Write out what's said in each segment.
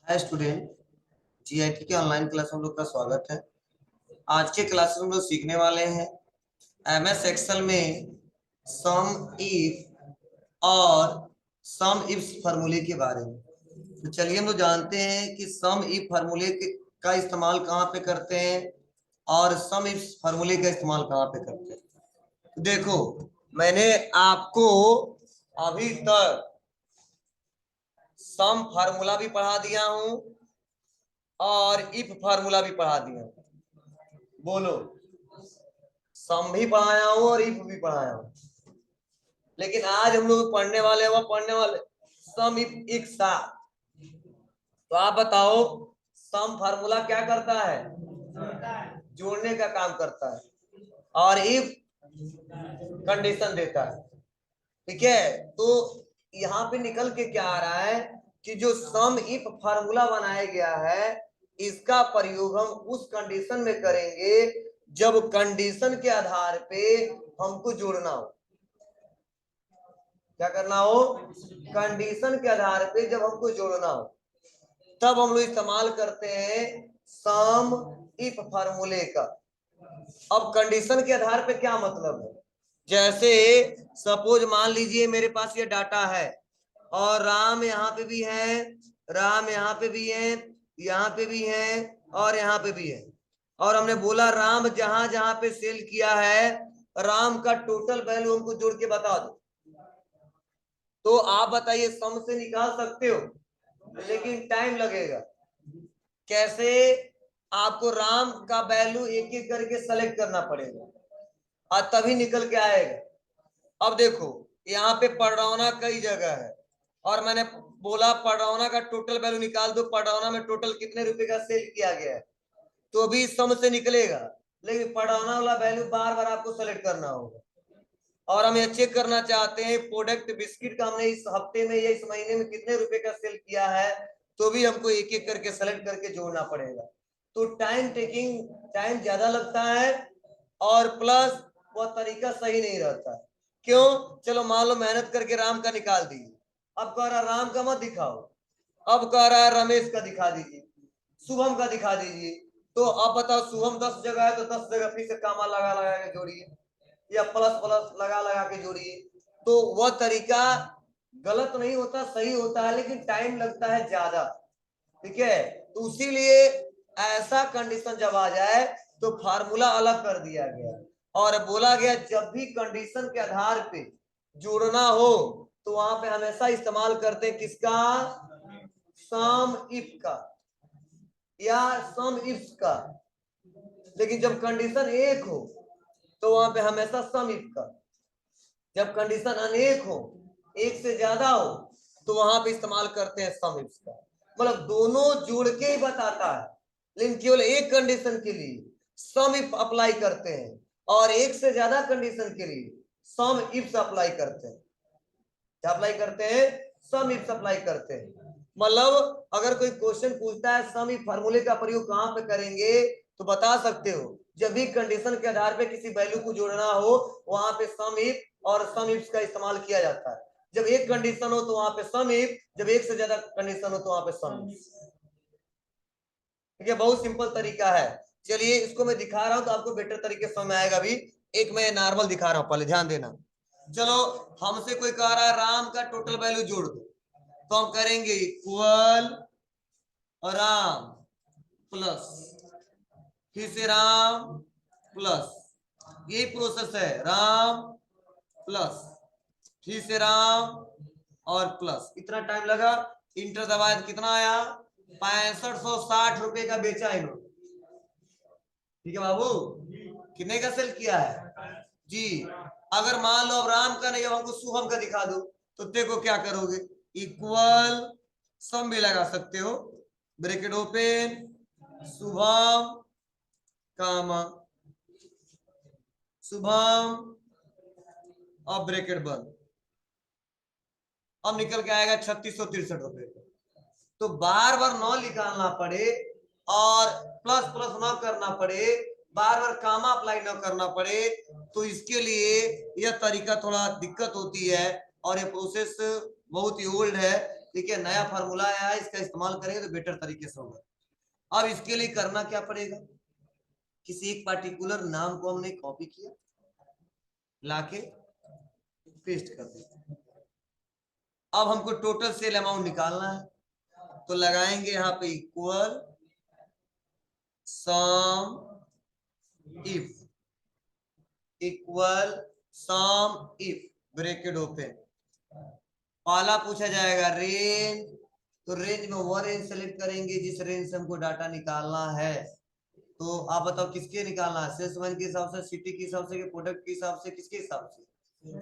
Hi student. GIT के online class हम लोग का स्वागत है। आज के क्लास में हम लोग सीखने वाले हैं एमएस एक्सेल में सम इफ और सम इफ फार्मूले के बारे में। तो चलिए हम लोग जानते हैं कि सम इफ फार्मूले का इस्तेमाल कहाँ पे करते हैं और सम इफ फार्मूले का इस्तेमाल कहाँ पे करते हैं। तो देखो, मैंने आपको अभी तक सम फार्मूला भी पढ़ा दिया हूं और इफ फार्मूला भी पढ़ा दिया हूं। बोलो, सम भी पढ़ाया हूं और इफ भी पढ़ाया हूं, लेकिन आज हम लोग पढ़ने वाले सम इफ एक साथ। तो आप बताओ, सम फार्मूला क्या करता है? जोड़ने का काम करता है और इफ कंडीशन देता है। ठीक है, तो यहाँ पे निकल के क्या आ रहा है कि जो सम इफ फार्मूला बनाया गया है इसका प्रयोग हम उस कंडीशन में करेंगे जब कंडीशन के आधार पे हमको जोड़ना हो। क्या करना हो? कंडीशन के आधार पे जब हमको जोड़ना हो तब हम लोग इस्तेमाल करते हैं सम इफ फार्मूले का। अब कंडीशन के आधार पे क्या मतलब है? जैसे सपोज मान लीजिए मेरे पास ये डाटा है और राम यहाँ पे भी है, राम यहाँ पे भी है, यहाँ पे भी है और यहाँ पे भी है, और हमने बोला राम जहां जहां पे सेल किया है राम का टोटल वैल्यू हमको जोड़ के बता दो। तो आप बताइए, सम से निकाल सकते हो लेकिन टाइम लगेगा। कैसे? आपको राम का वैल्यू एक एक करके सेलेक्ट करना पड़ेगा और तभी निकल के आएगा। अब देखो, यहाँ पे पडरौना कई जगह है और मैंने बोला पडरौना का टोटल वैल्यू निकाल दो, पडरौना में टोटल कितने रुपए का सेल किया गया है, तो भी सम से निकलेगा। लेकिन पडरौना वाला वैल्यू बार बार आपको सेलेक्ट करना होगा। और हम ये चेक करना चाहते हैं प्रोडक्ट बिस्किट का हमने इस हफ्ते में या इस महीने में कितने रुपए का सेल किया है, तो भी हमको एक एक करके सेलेक्ट करके जोड़ना पड़ेगा। तो टाइम ज्यादा लगता है और प्लस वह तरीका सही नहीं रहता। क्यों? चलो मान लो मेहनत करके राम का निकाल दीजिए, अब कह रहा राम का मत दिखाओ, अब कह रहा है रमेश का दिखा दीजिए, शुभम का दिखा दीजिए। तो अब बताओ, शुभम 10 जगह है तो 10 जगह फिर से कामा लगा लगा के जोड़िए या प्लस प्लस लगा लगा के जोड़िए। तो वह तरीका गलत नहीं होता, सही होता है, लेकिन टाइम लगता है ज्यादा। ठीक है, तो इसीलिए ऐसा कंडीशन जब आ जाए तो फार्मूला अलग कर दिया गया और बोला गया जब भी कंडीशन के आधार पे जोड़ना हो तो वहां पे हमेशा इस्तेमाल करते हैं किसका? सम इफ का या सम इफ का। लेकिन जब कंडीशन एक हो तो वहां पे हमेशा सम इफ का। जब कंडीशन अनेक हो, एक से ज्यादा हो, तो वहां पे इस्तेमाल करते हैं सम इफ का। मतलब दोनों जोड़ के ही बताता है, लेकिन केवल एक कंडीशन के लिए सम इफ अप्लाई करते हैं और एक से ज्यादा कंडीशन के लिए सम इफ अप्लाई करते हैं। क्या अप्लाई करते हैं? सम इफ अप्लाई करते हैं। मतलब अगर कोई क्वेश्चन पूछता है सम इफ फार्मूले का प्रयोग कहां पे करेंगे, तो बता सकते हो जब भी कंडीशन के आधार पे किसी वैल्यू को जोड़ना हो वहां पे सम इफ और सम इफ का इस्तेमाल किया जाता है। जब एक कंडीशन हो तो वहां पे सम इफ, जब एक से ज्यादा कंडीशन हो तो वहां पे सम इफ। ठीक है, बहुत सिंपल तरीका है। चलिए इसको मैं दिखा रहा हूं तो आपको बेटर तरीके समझ में आएगा। भी एक मैं नॉर्मल दिखा रहा हूं, पहले ध्यान देना। चलो, हमसे कोई कह रहा है राम का टोटल वैल्यू जोड़ दो, तो हम करेंगे इक्वल राम प्लस फिर से राम प्लस, यही प्रोसेस है, राम प्लस फिर से राम और प्लस। इतना टाइम लगा, इंटर दबाया तो कितना आया? 6560 रुपए का बेचा इन्होंने। ठीक है बाबू, कितने का सेल किया है जी? अगर मान लो अब राम का नहीं, अब हमको शुभम का दिखा दो, तो देखो क्या करोगे, इक्वल सम भी लगा सकते हो, ब्रैकेट ओपन, शुभम कामा शुभम और ब्रैकेट बंद। अब निकल के आएगा 3663 रुपए। तो बार बार नौ निकालना पड़े और प्लस प्लस न करना पड़े, बार बार कामा अप्लाई न करना पड़े, तो इसके लिए यह तरीका थोड़ा दिक्कत होती है और ये प्रोसेस बहुत ही ओल्ड है। ठीक है, नया फार्मूला आया है, इसका इस्तेमाल करेंगे तो बेटर तरीके से होगा। अब इसके लिए करना क्या पड़ेगा, किसी एक पार्टिकुलर नाम को हमने कॉपी किया, लाके पेस्ट कर दिया। अब हमको टोटल सेल अमाउंट निकालना है, तो लगाएंगे यहाँ पे equal sum if, equal sum if bracket open, पहला पूछा जाएगा रेंज, तो रेंज में वो रेंज सेलेक्ट करेंगे जिस रेंज से हमको डाटा निकालना है। तो आप बताओ किसके निकालना है, सेल्समैन के हिसाब से, सिटी के हिसाब से, प्रोडक्ट के हिसाब से, किसके हिसाब से,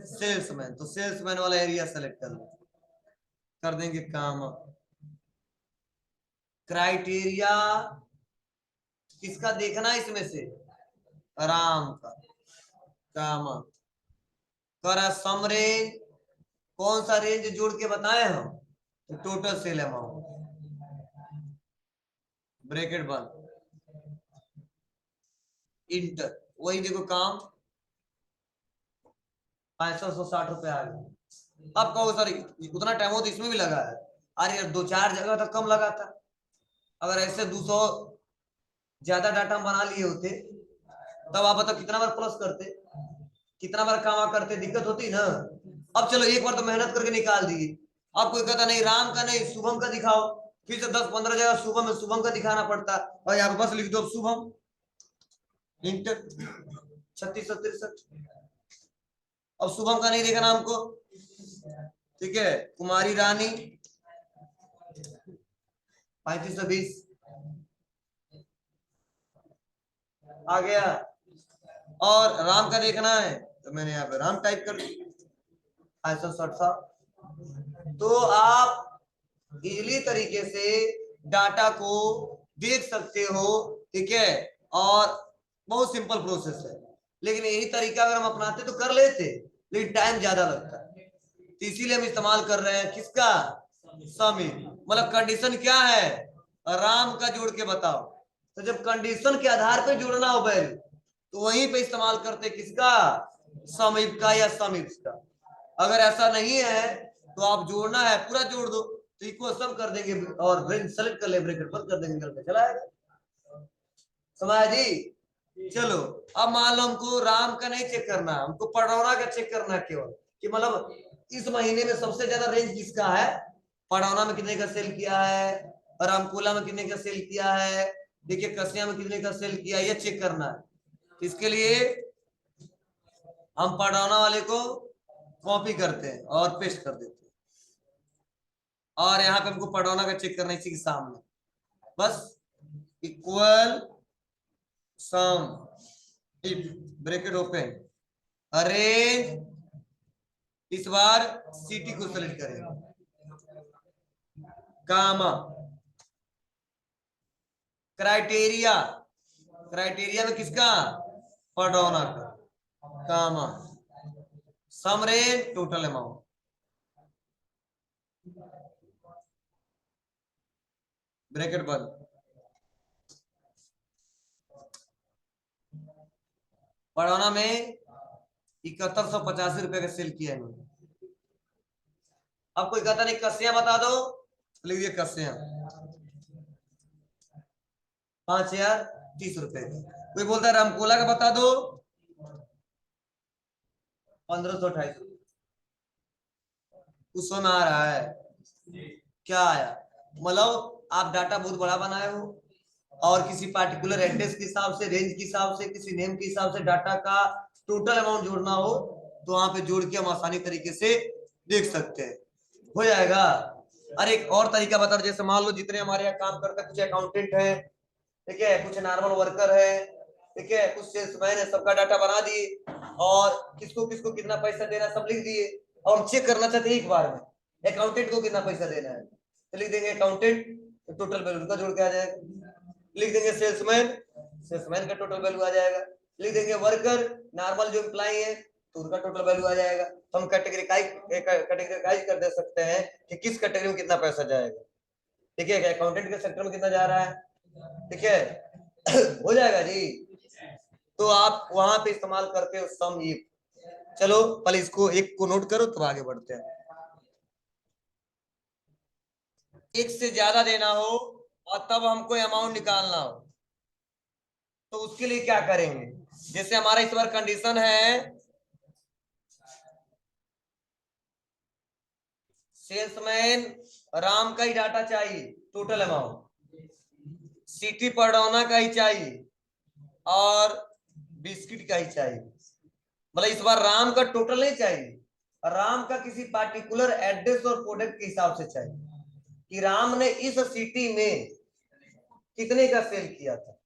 सेल्समैन। तो सेल्समैन वाला एरिया सेलेक्ट कर देंगे काम। क्राइटेरिया किसका देखना है इसमें से, राम का, काम करा सम रेंज, कौन सा रेंज जोड़ के बताए हम, तो टोटल सेल अमाउंट ब्रैकेट बंद, इंटर, वही देखो काम 560 रुपए आ गए। अब कहो सर उतना टाइम हो तो इसमें भी लगा है, अरे यार 2-4 जगह तो कम लगा था, अगर ऐसे 200 ज्यादा डाटा हम बना लिए होते तब आप बताओ कितना बार प्लस करते, कितना बार काम करते, दिक्कत होती ना। अब चलो एक बार तो मेहनत करके निकाल दिए, अब कोई कहता नहीं राम का नहीं शुभम का दिखाओ, फिर से 10-15 जगह शुभम है, शुभम का दिखाना पड़ता, और यहाँ पे बस लिख दो शुभम, इंटर 3663। अब शुभम का नहीं देखना हमको, ठीक है, कुमारी रानी 3520 आ गया, और राम का देखना है तो मैंने यहाँ पे राम टाइप कर दिया 567। तो आप इजीली तरीके से डाटा को देख सकते हो, ठीक है, और बहुत सिंपल प्रोसेस है, लेकिन यही तरीका अगर हम अपनाते तो कर लेते, लेकिन टाइम ज्यादा लगता है, तो इसीलिए हम इस्तेमाल कर रहे हैं किसका, समिट। मतलब कंडीशन क्या है, राम का जोड़ के बताओ, तो जब कंडीशन के आधार पे जोड़ना हो वैल्यू तो वहीं पे इस्तेमाल करते किसका, समीप का या समीप का। अगर ऐसा नहीं है तो आप जोड़ना है पूरा जोड़ दो, तो इक्वल सम कर देंगे और सेलेक्ट कर ले, ब्रैकेट बंद कर देंगे, करके चलाएगा, समझ जी। चलो अब मान लो हमको राम का नहीं चेक करना, हमको पड़ौना का चेक करना केवल, कि मतलब इस महीने में सबसे ज्यादा रेंज किसका है, पड़ौना में कितने का सेल किया है, रामकोला में कितने का सेल किया है, देखिए कसिया में कितने का सेल किया है, ये चेक करना है। इसके लिए हम पड़ौना वाले को कॉपी करते हैं और पेस्ट कर देते हैं, और यहाँ पे हमको पड़ौना का चेक करना है इसी के सामने, बस equal sum if bracket open arrange, इस बार सिटी को सेलेक्ट करेंगे, कामा क्राइटेरिया, क्राइटेरिया में किसका, पड़ौना का, कामा सम रेंज टोटल अमाउंट, ब्रैकेट बंद, पड़ौना में 7185 रुपए का सेल किया है। अब कोई कहता नहीं कसिया बता दो, लिख दिए कसिया 5030 रुपए, कोई बोलता है रामकोला का बता दो 1528 रुपए, उस समय आ रहा है क्या आया, मतलब आप डाटा बहुत बड़ा बनाए हो और किसी पार्टिकुलर एड्रेस के हिसाब से, रेंज के हिसाब से, किसी नेम के हिसाब से डाटा का टोटल अमाउंट जोड़ना हो तो वहां पे जोड़ के हम आसानी तरीके से देख सकते हैं, हो जाएगा। अरे एक और तरीका बता दो, जैसे मान लो जितने हमारे यहाँ काम करते हैं, कुछ अकाउंटेंट है, ठीक है, कुछ नॉर्मल वर्कर है, ठीक है, कुछ सेल्समैन है, सबका डाटा बना दिए और किसको किसको कितना पैसा देना सब लिख दिए, और हम चेक करना चाहते हैं एक बार में अकाउंटेंट को कितना पैसा देना है, तो लिख देंगे अकाउंटेंट, तो टोटल वैल्यू का जोड़ के आ जाएगा, लिख देंगे सेल्समैन, सेल्समैन का टोटल वैल्यू आ जाएगा, लिख देंगे वर्कर, नॉर्मल जो एम्प्लॉय है तो उनका टोटल वैल्यू आ जाएगा। तो हम कैटेगराइज कर दे सकते हैं कि किस कैटेगरी में कितना पैसा जाएगा, ठीक है, अकाउंटेंट के सेक्टर में कितना जा रहा है, ठीक है हो जाएगा जी। तो आप वहां पे इस्तेमाल करते हो सम इफ। चलो पहले इसको एक को नोट करो तब आगे बढ़ते हैं। एक से ज्यादा देना हो और तब हमको अमाउंट निकालना हो, तो उसके लिए क्या करेंगे? जैसे हमारा इस बार कंडीशन है सेल्समैन राम का ही डाटा चाहिए, टोटल अमाउंट, सिटी पडौना का ही चाहिए और बिस्किट का ही चाहिए। मतलब इस बार राम का टोटल नहीं चाहिए, राम का किसी पार्टिकुलर एड्रेस और प्रोडक्ट के हिसाब से चाहिए कि राम ने इस सिटी में कितने का सेल किया था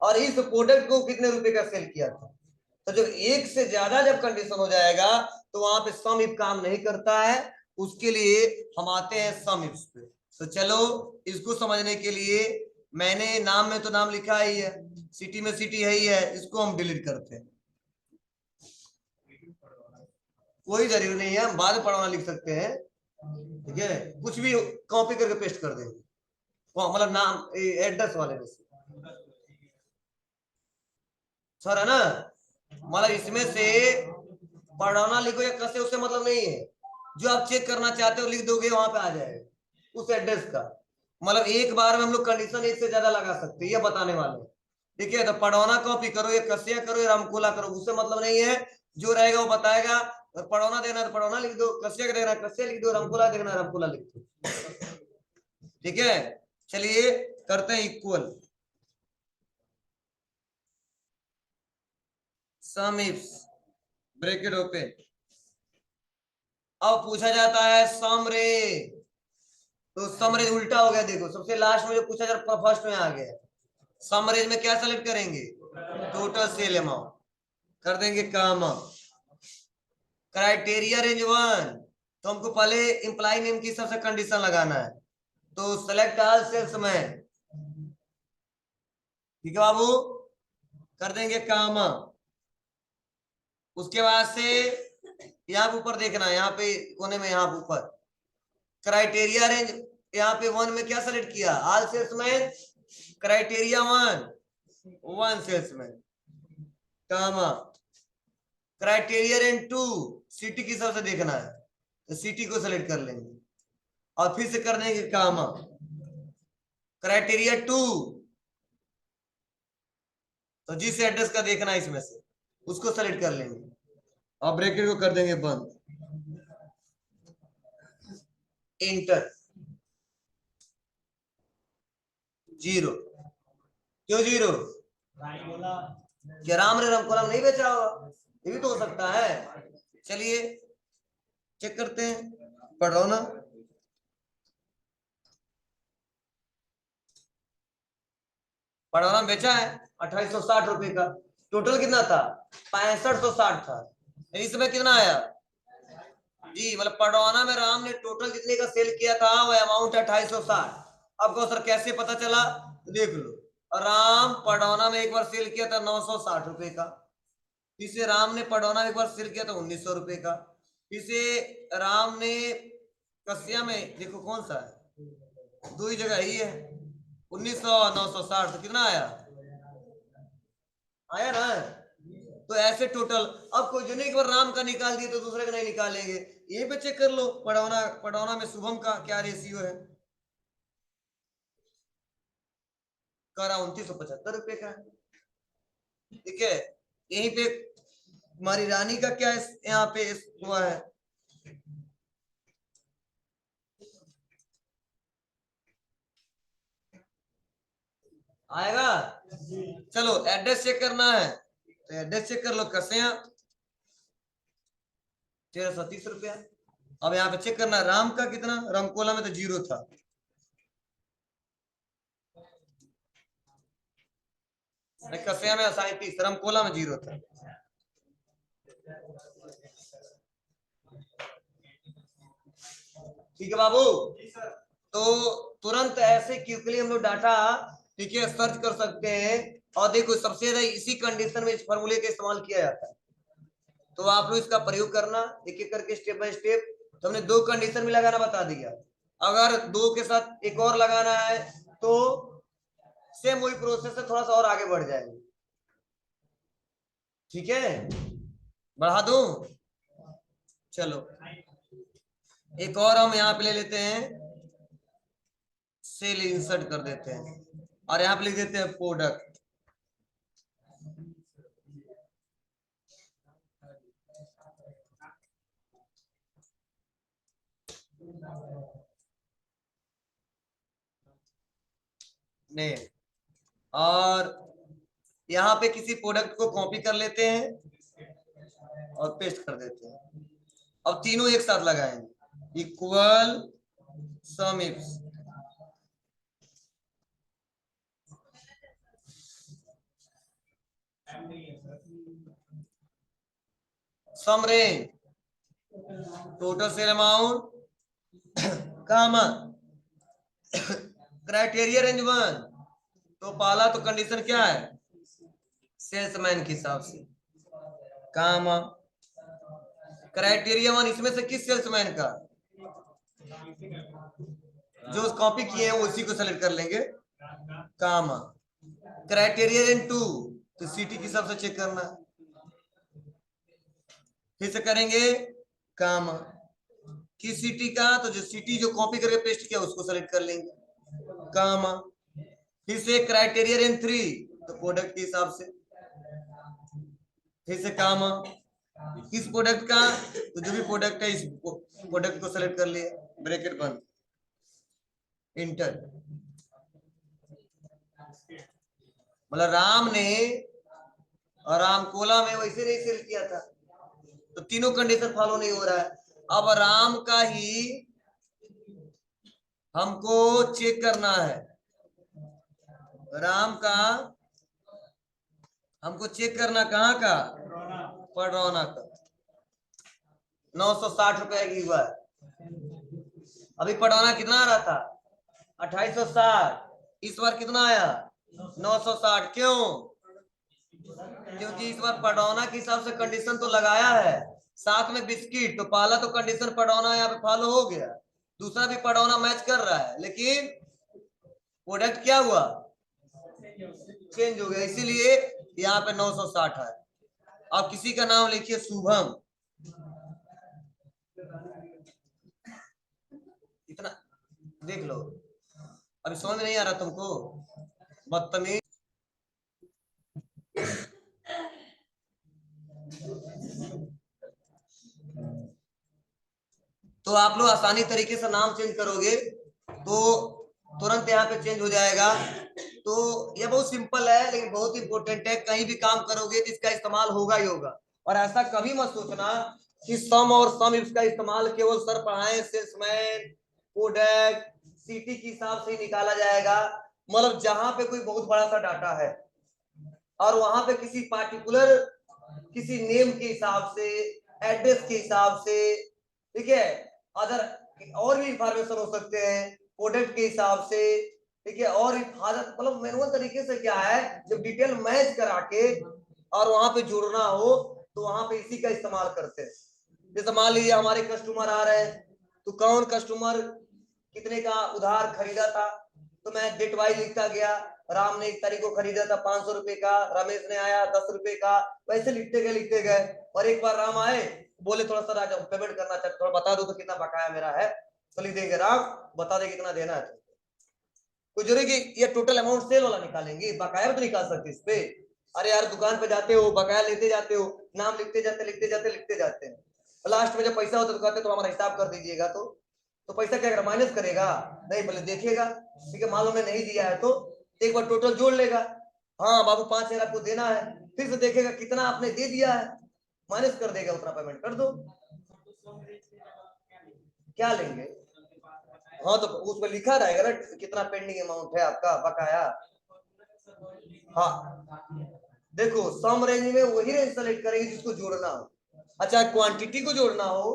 और इस प्रोडक्ट को कितने रुपए का सेल किया था। तो जब एक से ज्यादा जब कंडीशन हो जाएगा तो वहां पे सम इफ काम नहीं करता है, उसके लिए हम आते हैं सम इफ पे। तो चलो इसको समझने के लिए मैंने नाम में तो नाम लिखा ही है, सिटी में सिटी है ही है, इसको हम डिलीट करते हैं। कोई जरूरी नहीं है, हम बाद में पढ़वाना लिख सकते हैं, ठीक है, कुछ भी कॉपी करके पेस्ट कर देंगे, मतलब नाम एड्रेस वाले में से, सर है ना। मतलब इसमें से पढ़ाना लिखो या कैसे उससे मतलब नहीं है, जो आप चेक करना चाहते हो लिख दोगे वहां पे आ जाएगा उस एड्रेस का। मतलब एक बार में हम लोग कंडीशन एक से ज्यादा लगा सकते हैं, ये बताने वाले हैं। ठीक है, तो पढ़ौना कॉपी करो या कसिया करो या रामकोला करो, उससे मतलब नहीं है, जो रहेगा वो बताएगा। और पढ़ौना देना तो पढ़ौना लिख दो, कसिया देना कसिया लिख दो, रामकोला देखना रामकोला लिख दो। ठीक है, चलिए करते हैं इक्वल सम इफ्स ब्रैकेट ओपन। अब पूछा जाता है सम रे, तो समरेज उल्टा हो गया, देखो सबसे लास्ट में जो पूछा जाता फर्स्ट में आ गया। समरेज में क्या सेलेक्ट करेंगे? टोटल सेल अमाउंट, कर देंगे कामा। क्राइटेरिया रेंज वन, तो हमको पहले इंप्लाई नेम की सबसे कंडीशन लगाना है, तो सेलेक्ट ऑल सेल्समैन। ठीक है बाबू, कर देंगे कामा। उसके बाद से यहाँ पे ऊपर देखना है, यहाँ पे कोने में, यहाँ पे ऊपर क्राइटेरिया रेंज, यहाँ पे वन में क्या सेलेक्ट किया? All salesman, criteria one, one salesman, comma. Criteria range two, city की सबसे देखना है, तो सिटी को सेलेक्ट कर लेंगे और फिर से कर देंगे कामा। क्राइटेरिया टू, तो जिस एड्रेस का देखना है इसमें से उसको सेलेक्ट कर लेंगे और ब्रैकेट को कर देंगे बंद, इंटर, जीरो। क्यों जीरो? क्या राम ने रामकोला नहीं बेचा होगा? ये भी तो हो सकता है। चलिए चेक करते हैं, पढ़ रहा हूं ना। पढ़ाना बेचा है 2860 रुपए का, टोटल कितना था? 6560 था। इसमें कितना आया जी? मतलब पडौना में राम ने टोटल जितने का सेल किया था वो अमाउंट है 2860। अब कहो सर कैसे पता चला? तो देख लो, राम पडौना में एक बार सेल किया था 960 रुपए का, फिर से राम ने पडौना में एक बार सेल किया था 1900 रुपए का, फिर से राम ने कसिया में, देखो कौन सा है, दो ही जगह ही है, 1900 960, तो कितना आया? आया ना। तो ऐसे टोटल, अब कोई जो नहीं एक बार राम का निकाल दिए तो दूसरे का नहीं निकालेंगे, ये पे चेक कर लो, पढ़ौना पढ़ौना में शुभम का क्या रेशियो है, करा 2975 रुपए का। ठीक है, यहीं पे हमारी रानी का क्या यहाँ पे हुआ है, आएगा। चलो एड्रेस चेक करना है, तो एड्रेस चेक कर लो, कैसे यहाँ 1330 रुपया। अब यहाँ पे चेक करना राम का कितना, रामकोला में तो जीरो था, कसिया में 37, रामकोला में जीरो था। ठीक है बाबू, तो तुरंत ऐसे क्विकली हम लोग डाटा, ठीक है, सर्च कर सकते हैं। और देखो सबसे ज्यादा इसी कंडीशन में इस फॉर्मूले का इस्तेमाल किया जाता है, तो आप लोग इसका प्रयोग करना एक एक करके स्टेप बाय स्टेप। तो हमने दो कंडीशन में लगाना बता दिया, अगर दो के साथ एक और लगाना है तो सेम वही प्रोसेस से थोड़ा सा और आगे बढ़ जाएंगे। ठीक है, बढ़ा दूं? चलो एक और हम यहाँ पे ले लेते हैं, सेल इंसर्ट कर देते हैं और यहाँ पे लिख देते हैं प्रोडक्ट। ने और यहाँ पे किसी प्रोडक्ट को कॉपी कर लेते हैं और पेस्ट कर देते हैं। अब तीनों एक साथ लगाएंगे, equal sum if sum range total sale amount comma criteria range 1। तो पहला तो कंडीशन क्या है, सेल्समैन के हिसाब से, कामा क्राइटेरिया 1 इसमें से किस सेल्समैन का, जो कॉपी किए हैं उसी को सेलेक्ट कर लेंगे, कामा क्राइटेरिया रेंज 2 तो सिटी के हिसाब से चेक करना, फिर से करेंगे कामा किस सिटी का, तो जो सिटी जो कॉपी करके पेस्ट किया उसको सेलेक्ट कर लेंगे, कामा फिर से क्राइटेरिया रेंज 3 तो प्रोडक्ट के हिसाब से, फिर से कामा किस प्रोडक्ट का, तो जो भी प्रोडक्ट है इस प्रोडक्ट को सेलेक्ट कर लिया, ब्रैकेट बंद, इंटर। मतलब राम ने और रामकोला में वैसे नहीं सेल किया था, तो तीनों कंडीशन फॉलो नहीं हो रहा है। अब राम का ही हमको चेक करना है, राम का हमको चेक करना, कहाँ का, पडरौना का, 960 रुपए की हुआ है। अभी पडरौना कितना आ रहा था, 2860, इस बार कितना आया, 960। क्यों, क्योंकि इस बार पडरौना के हिसाब से कंडीशन तो लगाया है, साथ में बिस्किट, तो पहला तो कंडीशन पडरौना यहाँ पे फॉलो हो गया, दूसरा भी पडरौना मैच कर रहा है, लेकिन प्रोडक्ट क्या हुआ, चेंज हो गया, इसीलिए यहाँ पे 960 है। अब किसी का नाम लिखिए शुभम, इतना देख लो, अभी समझ में नहीं आ रहा तुमको, बदतमीज। तो आप लोग आसानी तरीके से नाम चेंज करोगे तो तुरंत यहाँ पे चेंज हो जाएगा। तो ये बहुत सिंपल है लेकिन बहुत इंपॉर्टेंट है, कहीं भी काम करोगे तो इसका इस्तेमाल होगा ही होगा। और ऐसा कभी मत सोचना कि सम और सम इसका इस्तेमाल केवल सर पढ़ाए सेल्समैन प्रोडक्ट सिटी के हिसाब से ही निकाला जाएगा। मतलब जहां पे कोई बहुत बड़ा सा डाटा है और वहां पे किसी पार्टिकुलर किसी नेम के हिसाब से, एड्रेस के हिसाब से, ठीक है, अदर और भी इंफॉर्मेशन हो सकते हैं प्रोडक्ट के हिसाब से, ठीक है, और मतलब मैनुअल तरीके से क्या है, जब डिटेल मैच करा के और वहां पे जुड़ना हो तो वहां पे इसी का इस्तेमाल करते हैं। जैसे मान लीजिए हमारे कस्टमर आ रहे हैं, तो कौन कस्टमर कितने का उधार खरीदा था, तो मैं डेट वाइज लिखता गया, राम ने 1 तारीख को खरीदा था 500 रुपए का, रमेश ने आया 10 रुपए का, वैसे लिखते गए। और एक बार राम आए, बोले थोड़ा सा राजा पेमेंट करना चाहते, थोड़ा बता दो तो कितना बकाया मेरा है, तो लिख देंगे राम बता दे कितना देना है। कोई जरूरी कि ये टोटल अमाउंट सेल वाला निकालेंगे, बकाया भी तो निकाल सकते इस पे। अरे यार दुकान पे जाते हो बकाया लेते जाते हो, नाम लिखते जाते हैं, लास्ट में जब पैसा होता है तो कहते तो हमारा हिसाब कर दीजिएगा, तो पैसा क्या करेगा, माइनस करेगा, नहीं पहले देखेगा, ठीक है, मालूम है नहीं दिया है तो एक बार टोटल जोड़ लेगा, हाँ बाबू 5,000 आपको देना है, फिर से देखेगा कितना आपने दे दिया है, माइनस कर देगा, उतना पेमेंट कर दो। क्या लेंगे, हाँ तो उसमें लिखा रहेगा ना कितना पेंडिंग अमाउंट है आपका बकाया। हाँ देखो सम रेंज में वही रेंज सेलेक्ट करेंगे जिसको जोड़ना हो, अच्छा क्वांटिटी को जोड़ना हो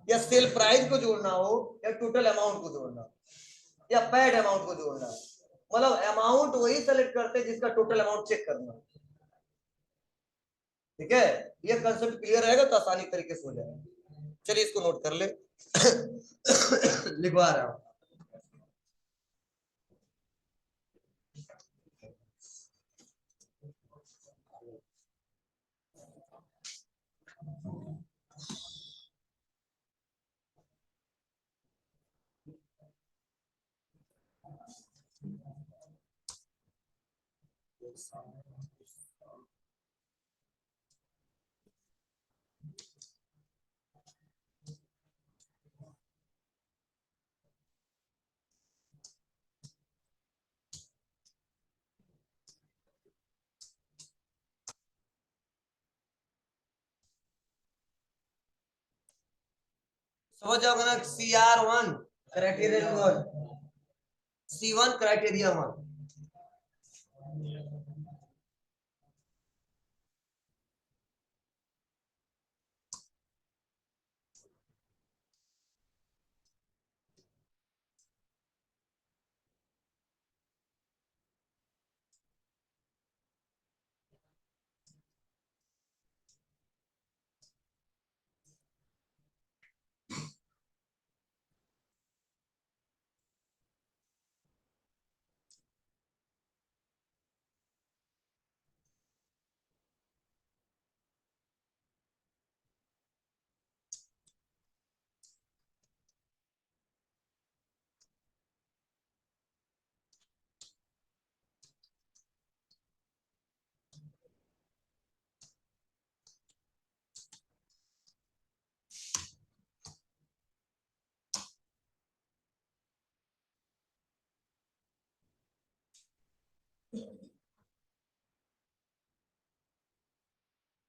या सेल प्राइस को जोड़ना हो या टोटल अमाउंट को जोड़ना हो या पैड अमाउंट को जोड़ना हो, मतलब अमाउंट वही सेलेक्ट करते हैं जिसका टोटल अमाउंट चेक करना। ठीक है, ये कंसेप्ट क्लियर रहेगा तो आसानी तरीके से हो जाएगा। चलिए इसको नोट कर ले लिखवा रहा हूं। समझ जाओगे ना। CR1 criteria 1, C1 criteria 1।